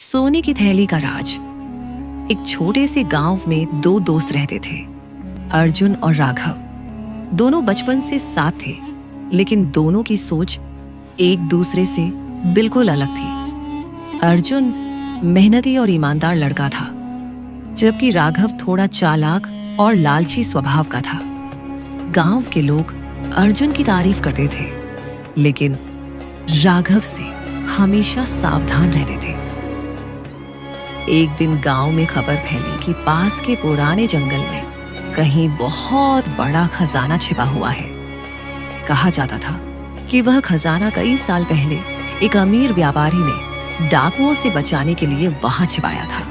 सोने की थैली का राज। एक छोटे से गांव में दो दोस्त रहते थे, अर्जुन और राघव। दोनों बचपन से साथ थे, लेकिन दोनों की सोच एक दूसरे से बिल्कुल अलग थी। अर्जुन मेहनती और ईमानदार लड़का था, जबकि राघव थोड़ा चालाक और लालची स्वभाव का था। गांव के लोग अर्जुन की तारीफ करते थे, लेकिन राघव से हमेशा सावधान रहते थे। एक दिन गांव में खबर फैली कि पास के पुराने जंगल में कहीं बहुत बड़ा खजाना छिपा हुआ है। कहा जाता था कि वह खजाना कई साल पहले एक अमीर व्यापारी ने डाकुओं से बचाने के लिए वहां छिपाया था।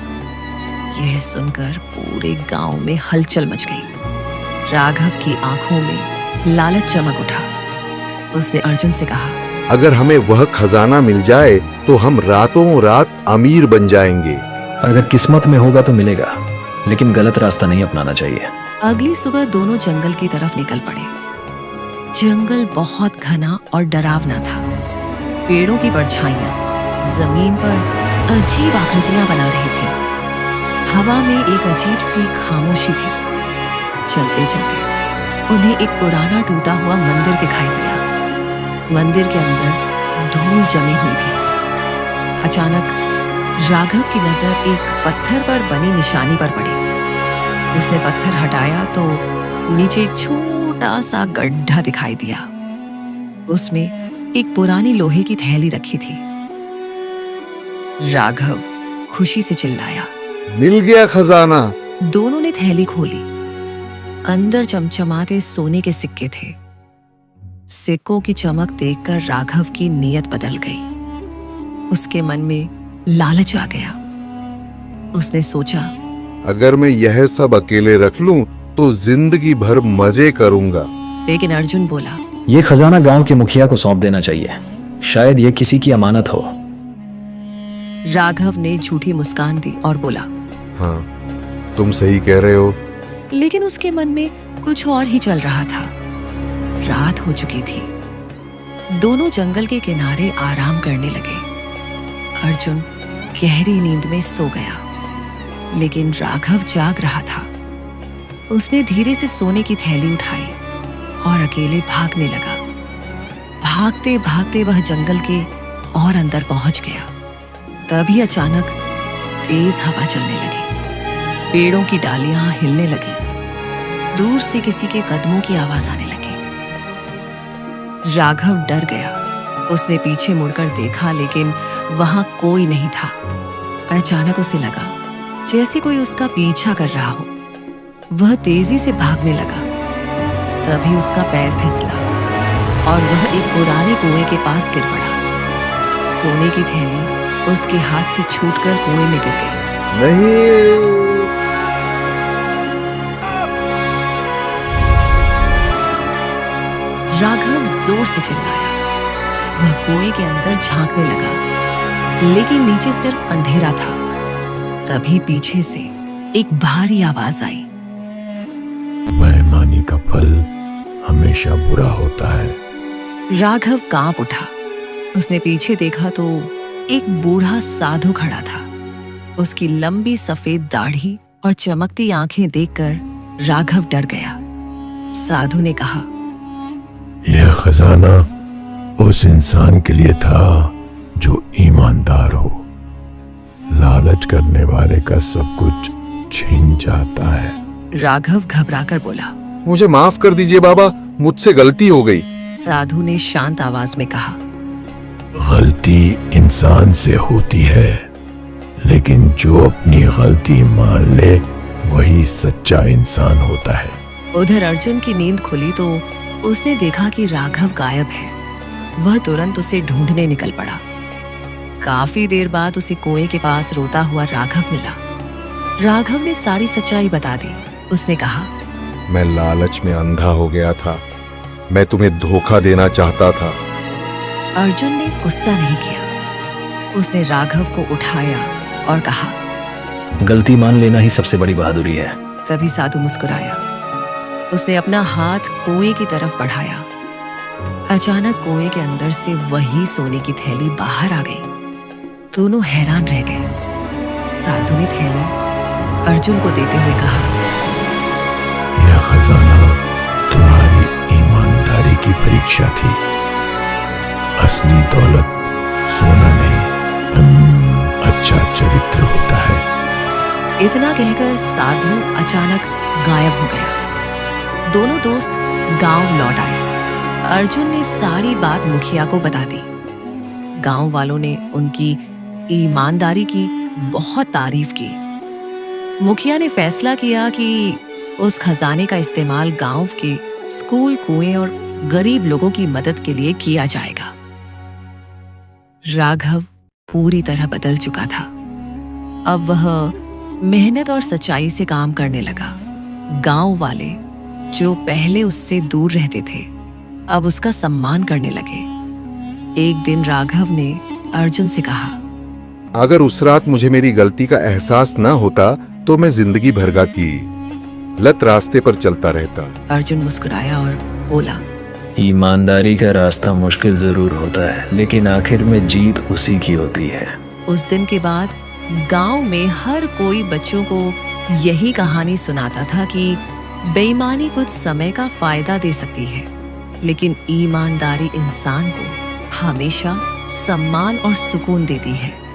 यह सुनकर पूरे गांव में हलचल मच गई। राघव की आंखों में लालच चमक उठा। उसने अर्जुन से कहा, अगर हमें वह खजाना मिल जाए तो हम रातों रात अमीर बन जाएंगे। अगर किस्मत में होगा तो मिलेगा, लेकिन गलत रास्ता नहीं अपनाना चाहिए। अगली सुबह दोनों जंगल की तरफ निकल पड़े। जंगल बहुत घना और डरावना था। पेड़ों की परछाइयां जमीन पर अजीब आकृतियां बना रही थी। हवा में एक अजीब सी खामोशी थी। चलते चलते उन्हें एक पुराना टूटा हुआ मंदिर दिखाई दिया। मंदिर के अंदर धूल जमी हुई थी। अचानक राघव की नजर एक पत्थर पर बनी निशानी पर पड़ी। उसने पत्थर हटाया तो नीचे एक छोटा सा गड्ढा दिखाई दिया। उसमें एक पुरानी लोहे की थैली रखी थी। राघव खुशी से चिल्लाया, मिल गया खजाना। दोनों ने थैली खोली। अंदर चमचमाते सोने के सिक्के थे। सिक्कों की चमक देखकर राघव की नीयत बदल गई। उसके मन में लालच आ गया। उसने सोचा, अगर मैं यह सब अकेले रख लूं तो जिंदगी भर मजे करूंगा। लेकिन अर्जुन बोला, ये खजाना गांव के मुखिया को सौंप देना चाहिए, शायद ये किसी की अमानत हो। राघव ने झूठी मुस्कान दी और बोला, हाँ, तुम सही कह रहे हो। लेकिन उसके मन में कुछ और ही चल रहा था। रात हो चुकी थी। दोनों जंगल के किनारे आराम करने लगे। अर्जुन गहरी नींद में सो गया, लेकिन राघव जाग रहा था। उसने धीरे से सोने की थैली उठाई और अकेले भागने लगा। भागते भागते वह जंगल के और अंदर पहुंच गया। तभी अचानक तेज हवा चलने लगी। पेड़ों की डालियां हिलने लगी। दूर से किसी के कदमों की आवाज आने लगी। राघव डर गया। उसने पीछे मुड़कर देखा, लेकिन वहां कोई नहीं था। अचानक उसे लगा जैसे कोई उसका पीछा कर रहा हो। वह तेजी से भागने लगा। तभी उसका पैर फिसला और वह एक पुराने कुएं के पास गिर पड़ा। सोने की थैली उसके हाथ से छूटकर कुएं में गिर गई। नहीं। राघव जोर से चिल्लाया। वह कुएं के अंदर झांकने लगा, लेकिन नीचे सिर्फ अंधेरा था। तभी पीछे से एक भारी आवाज आई, बेईमानी का फल हमेशा बुरा होता है। राघव कांप उठा। उसने पीछे देखा तो एक बूढ़ा साधु खड़ा था। उसकी लंबी सफेद दाढ़ी और चमकती आंखें देखकर राघव डर गया। साधु ने कहा, यह खजाना उस इंसान के लिए था जो ईमानदार हो। लालच करने वाले का सब कुछ छीन जाता है। राघव घबराकर बोला, मुझे माफ कर दीजिए बाबा, मुझसे गलती हो गई। साधु ने शांत आवाज में कहा, गलती इंसान से होती है, लेकिन जो अपनी गलती मान ले वही सच्चा इंसान होता है। उधर अर्जुन की नींद खुली तो उसने देखा कि राघव गायब है। वह तुरंत उसे ढूंढने निकल पड़ा। काफी देर बाद उसे कुएं के पास रोता हुआ राघव मिला। राघव ने सारी सच्चाई बता दी। उसने कहा, मैं लालच में अंधा हो गया था। मैं तुम्हें धोखा देना चाहता था। अर्जुन ने गुस्सा नहीं किया। उसने राघव को उठाया और कहा, गलती मान लेना ही सबसे बड़ी बहादुरी है। तभी साधु मुस्कुराया। उसने अपना हाथ कुएं की तरफ बढ़ाया। अचानक कुएं के अंदर से वही सोने की थैली बाहर आ गई। दोनों हैरान रह गए। साधु ने थैली अर्जुन को देते हुए कहा, यह खजाना तुम्हारी ईमानदारी की परीक्षा थी। असली दौलत सोना नहीं, अच्छा चरित्र होता है। इतना कहकर साधु अचानक गायब हो गया। दोनों दोस्त गांव लौट आए। अर्जुन ने सारी बात मुखिया को बता दी। गांव वालों ने उनकी ईमानदारी की बहुत तारीफ की। मुखिया ने फैसला किया कि उस खजाने का इस्तेमाल गांव के स्कूल, कुएं और गरीब लोगों की मदद के लिए किया जाएगा। राघव पूरी तरह बदल चुका था। अब वह मेहनत और सच्चाई से काम करने लगा। गांव वाले जो पहले उससे दूर रहते थे, अब उसका सम्मान करने लगे। एक दिन राघव ने अर्जुन से कहा, अगर उस रात मुझे मेरी गलती का एहसास न होता तो मैं जिंदगी भर की लत रास्ते पर चलता रहता। अर्जुन मुस्कुराया और बोला, ईमानदारी का रास्ता मुश्किल जरूर होता है, लेकिन आखिर में जीत उसी की होती है। उस दिन के बाद गांव में हर कोई बच्चों को यही कहानी सुनाता था कि बेईमानी कुछ समय का फायदा दे सकती है, लेकिन ईमानदारी इंसान को हमेशा सम्मान और सुकून देती है।